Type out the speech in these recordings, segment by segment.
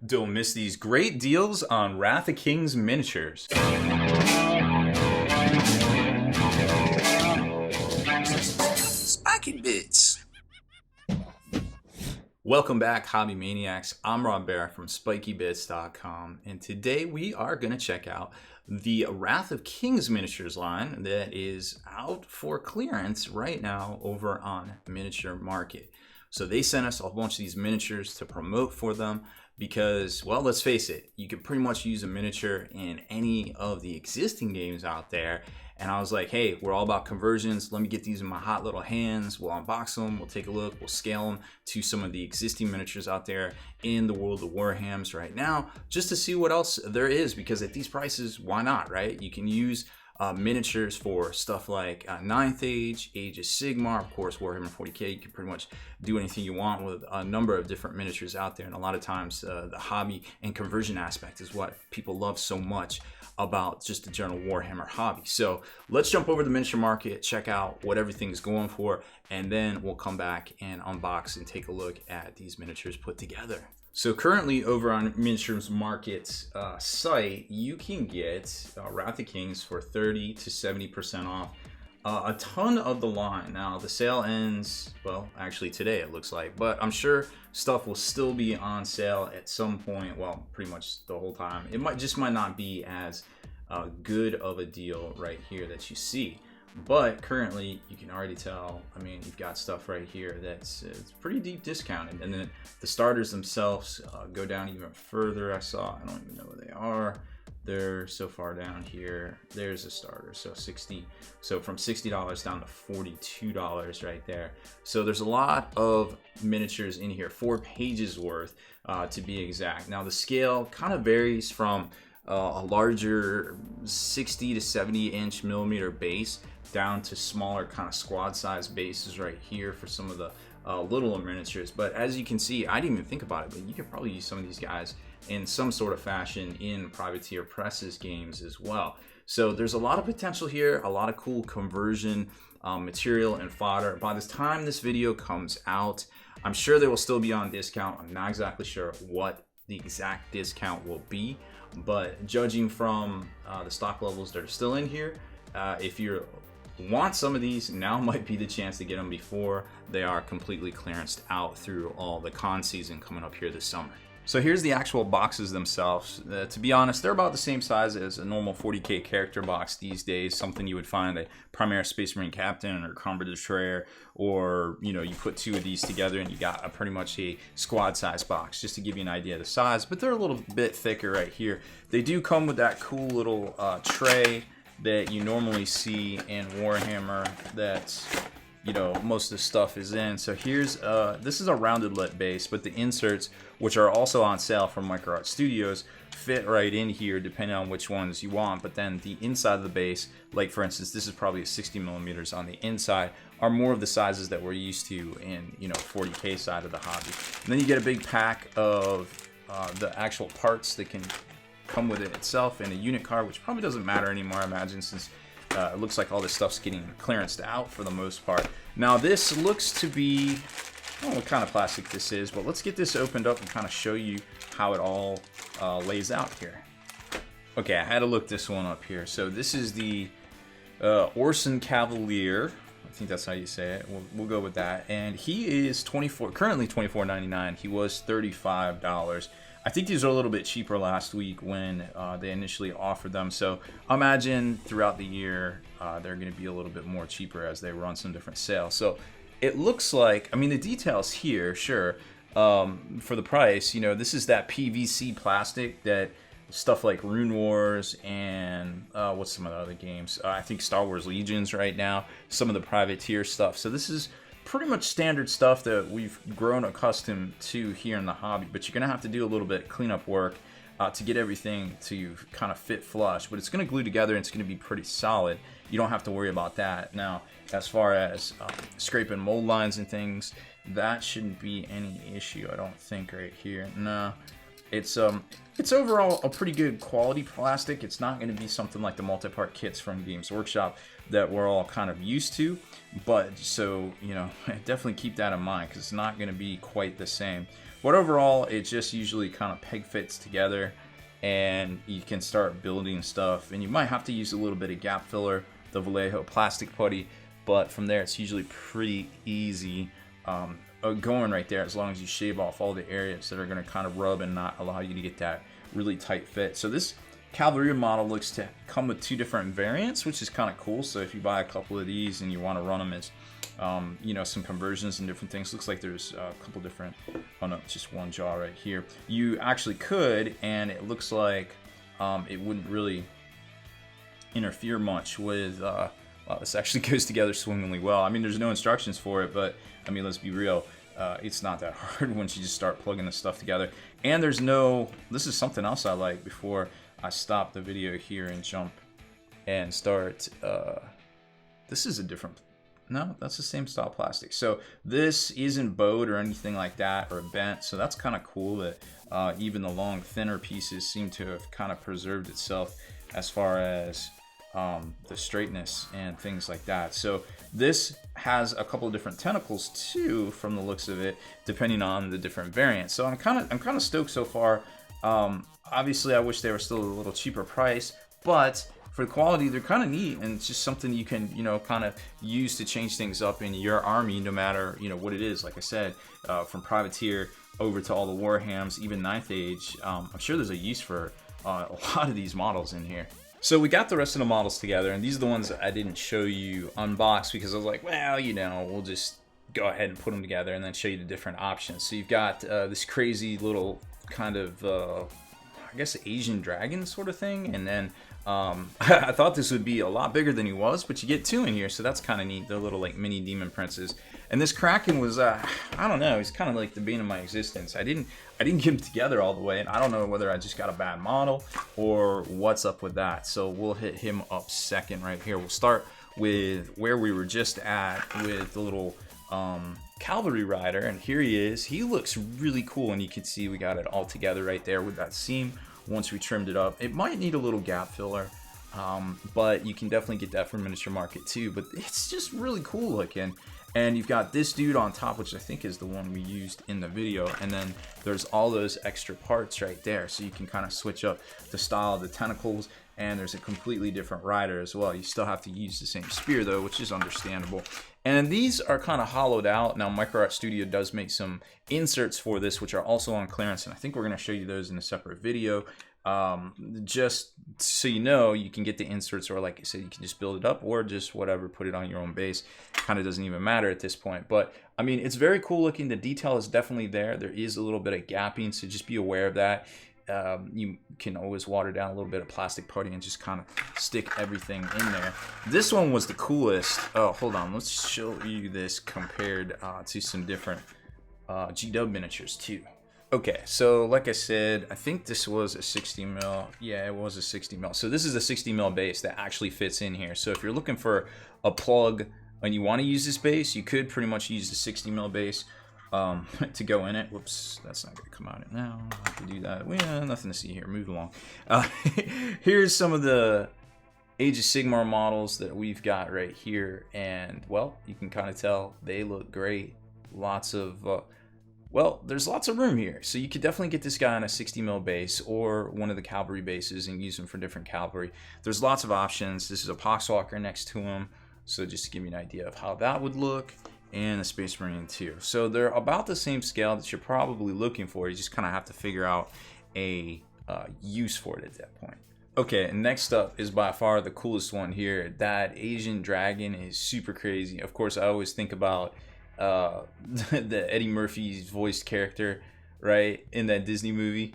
Don't miss these great deals on Wrath of Kings miniatures. Spiky bits. Welcome back, Hobby Maniacs. I'm Baer from SpikyBits.com, and today we are going to check out the Wrath of Kings miniatures line that is out for clearance right now over on Miniature Market. So they sent us a bunch of these miniatures to promote for them because, well, let's face it, you can pretty much use a miniature in any of the existing games out there. And I was like, hey, we're all about conversions. Let me get these in my hot little hands. We'll unbox them. We'll take a look. We'll scale them to some of the existing miniatures out there in the world of Warhammers right now, just to see what else there is. Because at these prices, why not, right? You can use miniatures for stuff like 9th Age, Age of Sigmar, of course, Warhammer 40k. You can pretty much do anything you want with a number of different miniatures out there. And a lot of times the hobby and conversion aspect is what people love so much about just the general Warhammer hobby. So let's jump over to the miniature market, check out what everything's going for, and then we'll come back and unbox and take a look at these miniatures put together. So currently over on Miniatures Market's site, you can get Wrath of Kings for 30 to 70% off a ton of the line. Now the sale ends, well, actually today it looks like, but I'm sure stuff will still be on sale at some point. Well, pretty much the whole time. It might not be as good of a deal right here that you see. But currently, you can already tell, I mean, you've got stuff right here that's it's pretty deep discounted. And then the starters themselves go down even further. I don't even know where they are. They're so far down here. There's a starter, so from $60 down to $42 right there. So there's a lot of miniatures in here, 4 pages worth to be exact. Now the scale kind of varies from a larger 60 to 70 inch millimeter base down to smaller kind of squad size bases right here for some of the littler miniatures. But as you can see, I didn't even think about it, but you could probably use some of these guys in some sort of fashion in Privateer Presses games as well. So there's a lot of potential here, a lot of cool conversion material and fodder. By the time this video comes out, I'm sure they will still be on discount. I'm not exactly sure what the exact discount will be, but judging from the stock levels that are still in here, if you want some of these, now might be the chance to get them before they are completely clearanced out through all the con season coming up here this summer. So here's the actual boxes themselves. To be honest, they're about the same size as a normal 40k character box these days, something you would find a Primaris Space Marine Captain or Combat Destroyer, or you put 2 of these together and you got pretty much a squad size box, just to give you an idea of the size. But they're a little bit thicker right here. They do come with that cool little tray that you normally see in Warhammer that's most of the stuff is in. So here's this is a rounded lit base, but the inserts, which are also on sale from Micro Art Studios, fit right in here depending on which ones you want. But then the inside of the base, like for instance, this is probably a 60 millimeters on the inside, are more of the sizes that we're used to in 40k side of the hobby. And then you get a big pack of the actual parts that can come with it itself, and a unit card, which probably doesn't matter anymore, I imagine, since it looks like all this stuff's getting clearanced out for the most part. Now this looks to be, I don't know what kind of plastic this is, but let's get this opened up and kind of show you how it all lays out here. Okay, I had to look this one up here. So this is the Orson Cavalier. I think that's how you say it. We'll go with that. And he is currently $24.99. He was $35. I think these are a little bit cheaper last week when they initially offered them. So I imagine throughout the year they're going to be a little bit more cheaper as they run some different sales. So it looks like, I mean, the details here, sure, for the price, this is that PVC plastic that stuff like Rune Wars and what's some of the other games? I think Star Wars Legions right now, some of the Privateer stuff. So this is pretty much standard stuff that we've grown accustomed to here in the hobby, but you're gonna have to do a little bit of cleanup work to get everything to kind of fit flush, but it's gonna glue together and it's gonna be pretty solid. You don't have to worry about that. Now, as far as scraping mold lines and things, that shouldn't be any issue, I don't think, right here. No, it's overall a pretty good quality plastic. It's not going to be something like the multi-part kits from Games Workshop that we're all kind of used to, but so definitely keep that in mind because it's not going to be quite the same. But overall, it just usually kind of peg fits together, and you can start building stuff. And you might have to use a little bit of gap filler, the Vallejo plastic putty, but from there it's usually pretty easy going right there, as long as you shave off all the areas that are going to kind of rub and not allow you to get that really tight fit. So this Cavalry model looks to come with 2 different variants, which is kind of cool. So if you buy a couple of these and you want to run them as you know, some conversions and different things, looks like there's a couple different, oh no, it's just one jaw right here. You actually could, and it looks like it wouldn't really interfere much with wow, this actually goes together swimmingly well. I mean, there's no instructions for it, but I mean, let's be real, it's not that hard once you just start plugging this stuff together. And there's no, this is something else I like before I stop the video here and jump and start, this is a different, no, that's the same style plastic. So this isn't bowed or anything like that, or bent, so that's kind of cool that even the long, thinner pieces seem to have kind of preserved itself as far as the straightness and things like that. So this has a couple of different tentacles too, from the looks of it, depending on the different variants. So I'm kind of stoked so far. Obviously, I wish they were still a little cheaper price, but for the quality, they're kind of neat, and it's just something you can, you know, kind of use to change things up in your army, no matter, you know, what it is. Like I said, from privateer over to all the Warhams, even 9th Age. I'm sure there's a use for a lot of these models in here. So we got the rest of the models together, and these are the ones that I didn't show you unboxed because I was like, well, you know, we'll just go ahead and put them together and then show you the different options. So you've got this crazy little kind of, I guess, Asian dragon sort of thing, and then I thought this would be a lot bigger than he was, but you get 2 in here, so that's kind of neat. They're little like mini demon princes. And this Kraken was, I don't know, he's kind of like the bane of my existence. I didn't get him together all the way, and I don't know whether I just got a bad model or what's up with that. So we'll hit him up second right here. We'll start with where we were just at with the little cavalry rider, and here he is. He looks really cool, and you can see we got it all together right there with that seam. Once we trimmed it up, it might need a little gap filler, but you can definitely get that from Miniature Market too. But it's just really cool looking. And you've got this dude on top, which I think is the one we used in the video, and then there's all those extra parts right there, so you can kind of switch up the style of the tentacles. And there's a completely different rider as well. You still have to use the same spear though, which is understandable. And these are kind of hollowed out. Now Micro Art Studio does make some inserts for this, which are also on clearance, and I think we're going to show you those in a separate video. Just so you know, you can get the inserts, or like I said, you can just build it up, or just whatever, put it on your own base. Kind of doesn't even matter at this point. But I mean, it's very cool looking. The detail is definitely there. There is a little bit of gapping, so just be aware of that. You can always water down a little bit of plastic putty and just kind of stick everything in there. This one was the coolest. Oh, hold on, let's show you this compared to some different GW miniatures too. Okay, so like I said, I think this was a 60 mil. Yeah, it was a 60 mil. So this is a 60 mil base that actually fits in here. So if you're looking for a plug and you want to use this base, you could pretty much use the 60 mil base to go in it. Whoops, that's not gonna come out now. I have to do that. Well, nothing to see here. Move along. Here's some of the Age of Sigmar models that we've got right here, and well, you can kind of tell they look great. Lots of well, there's lots of room here, so you could definitely get this guy on a 60 mil base or one of the cavalry bases and use them for different cavalry. There's lots of options. This is a Poxwalker next to him, so just to give you an idea of how that would look. And a Space Marine too. So they're about the same scale that you're probably looking for. You just kind of have to figure out a use for it at that point. Okay, and next up is by far the coolest one here. That Asian dragon is super crazy. Of course, I always think about the Eddie Murphy's voiced character, right, in that Disney movie.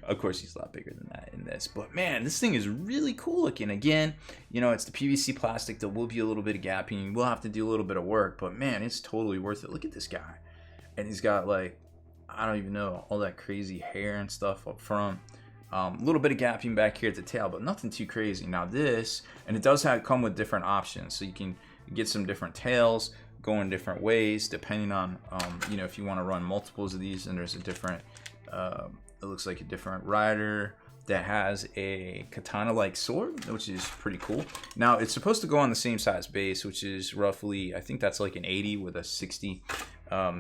Of course, he's a lot bigger than that in this, but man, this thing is really cool looking. Again, you know, it's the PVC plastic. There will be a little bit of gapping. You will have to do a little bit of work, but man, it's totally worth it. Look at this guy, and he's got, like, I don't even know, all that crazy hair and stuff up front. A little bit of gapping back here at the tail, but nothing too crazy. Now this, and it does come with different options, so you can get some different tails going different ways depending on you know, if you want to run multiples of these. And there's a different it looks like a different rider that has a katana-like sword, which is pretty cool. Now, it's supposed to go on the same size base, which is roughly, I think that's like an 80 with a 60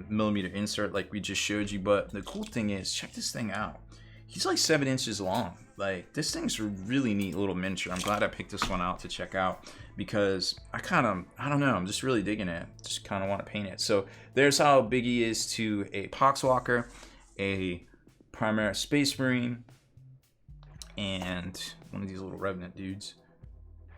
millimeter insert like we just showed you. But the cool thing is, check this thing out. He's like 7 inches long. Like, this thing's a really neat little miniature. I'm glad I picked this one out to check out because I don't know, I'm just really digging it. Just kind of want to paint it. So there's how big he is to a Poxwalker, a Primaris Space Marine, and one of these little Revenant dudes.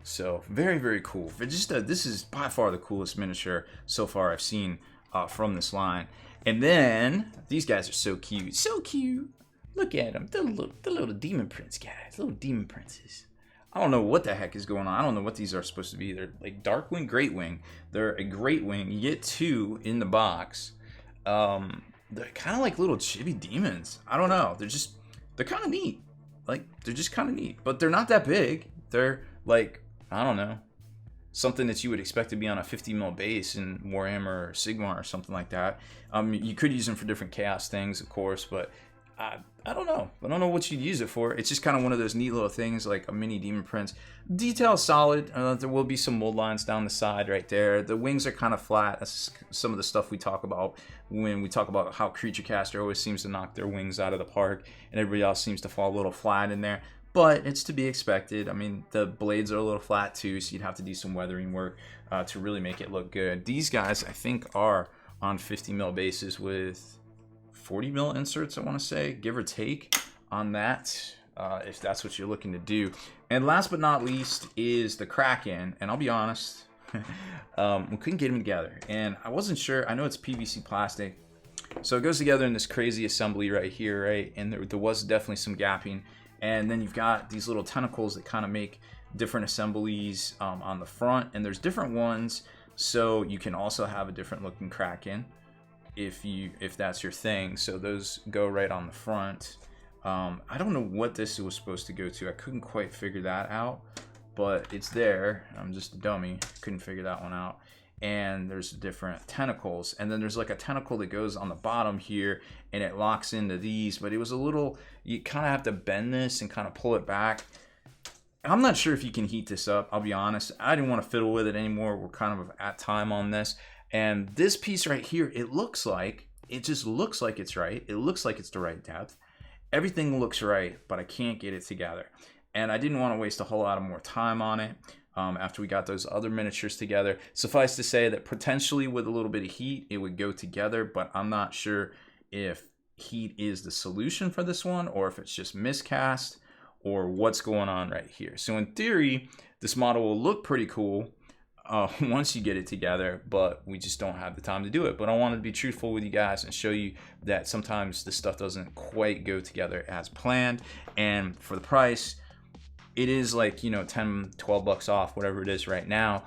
So very, very cool. But just this is by far the coolest miniature so far I've seen from this line. And then these guys are so cute, so cute. Look at them, the little demon prince guys, little demon princes. I don't know what the heck is going on. I don't know what these are supposed to be. They're like Darkwing, Greatwing. They're a Greatwing. You get 2 in the box. They're kind of like little chibi demons. I don't know. They're kind of neat. Like, they're just kind of neat, but they're not that big. They're like, I don't know, something that you would expect to be on a 50 mil base in Warhammer or Sigmar or something like that. You could use them for different chaos things, of course, but I don't know. I don't know what you'd use it for. It's just kind of one of those neat little things, like a mini demon prince. Detail solid. There will be some mold lines down the side right there. The wings are kind of flat. That's some of the stuff we talk about when we talk about how Creature Caster always seems to knock their wings out of the park, and everybody else seems to fall a little flat in there. But it's to be expected. I mean, the blades are a little flat too, so you'd have to do some weathering work to really make it look good. These guys, I think, are on 50 mil bases with 40 mil inserts, I want to say, give or take on that, if that's what you're looking to do. And last but not least is the Kraken. And I'll be honest, we couldn't get them together. And I wasn't sure. I know it's PVC plastic, so it goes together in this crazy assembly right here, right? And there was definitely some gapping. And then you've got these little tentacles that kind of make different assemblies on the front. And there's different ones, so you can also have a different looking Kraken if that's your thing. So those go right on the front. I don't know what this was supposed to go to. I couldn't quite figure that out, but it's there. I'm just a dummy, couldn't figure that one out. And there's different tentacles, and then there's like a tentacle that goes on the bottom here and it locks into these, but it was a little, you kind of have to bend this and kind of pull it back. I'm not sure if you can heat this up, I'll be honest. I didn't want to fiddle with it anymore. We're kind of at time on this. And this piece right here, it just looks like it's right. It looks like it's the right depth. Everything looks right, but I can't get it together. And I didn't want to waste a whole lot of more time on it after we got those other miniatures together. Suffice to say that potentially with a little bit of heat, it would go together, but I'm not sure if heat is the solution for this one or if it's just miscast or what's going on right here. So in theory, this model will look pretty cool once you get it together, but we just don't have the time to do it. But I wanted to be truthful with you guys and show you that sometimes this stuff doesn't quite go together as planned. And for the price, it is like, you know, 10, 12 bucks off, whatever it is right now,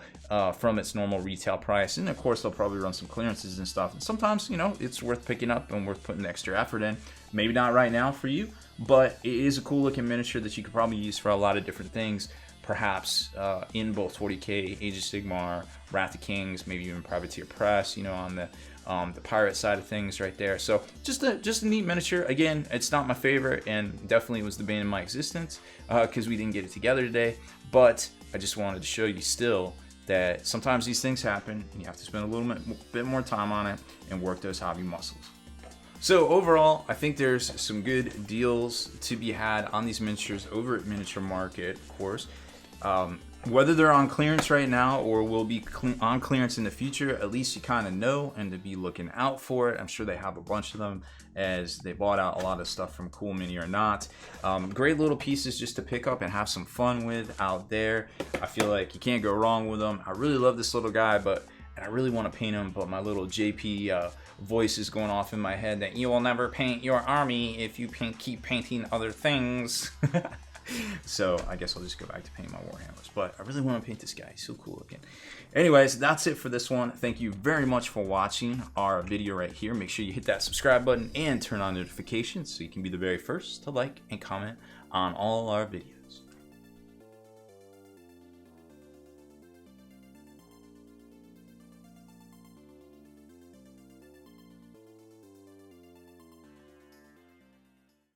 from its normal retail price. And of course, they'll probably run some clearances and stuff. And sometimes, you know, it's worth picking up and worth putting extra effort in. Maybe not right now for you, but it is a cool looking miniature that you could probably use for a lot of different things. Perhaps in both 40K, Age of Sigmar, Wrath of Kings, maybe even Privateer Press, you know, on the pirate side of things right there. So just a neat miniature. Again, it's not my favorite and definitely was the bane of my existence because we didn't get it together today. But I just wanted to show you still that sometimes these things happen and you have to spend a little bit more time on it and work those hobby muscles. So overall, I think there's some good deals to be had on these miniatures over at Miniature Market, of course. Whether they're on clearance right now or will be on clearance in the future, at least you kind of know and to be looking out for it. I'm sure they have a bunch of them as they bought out a lot of stuff from Cool Mini or Not. Great little pieces just to pick up and have some fun with out there. I feel like you can't go wrong with them. I really love this little guy, and I really want to paint him, but my little JP voice is going off in my head that you will never paint your army if you keep painting other things. So I guess I'll just go back to painting my Warhammers, but I really want to paint this guy. He's so cool looking. Anyways, that's it for this one. Thank you very much for watching our video right here. Make sure you hit that subscribe button and turn on notifications so you can be the very first to like and comment on all our videos.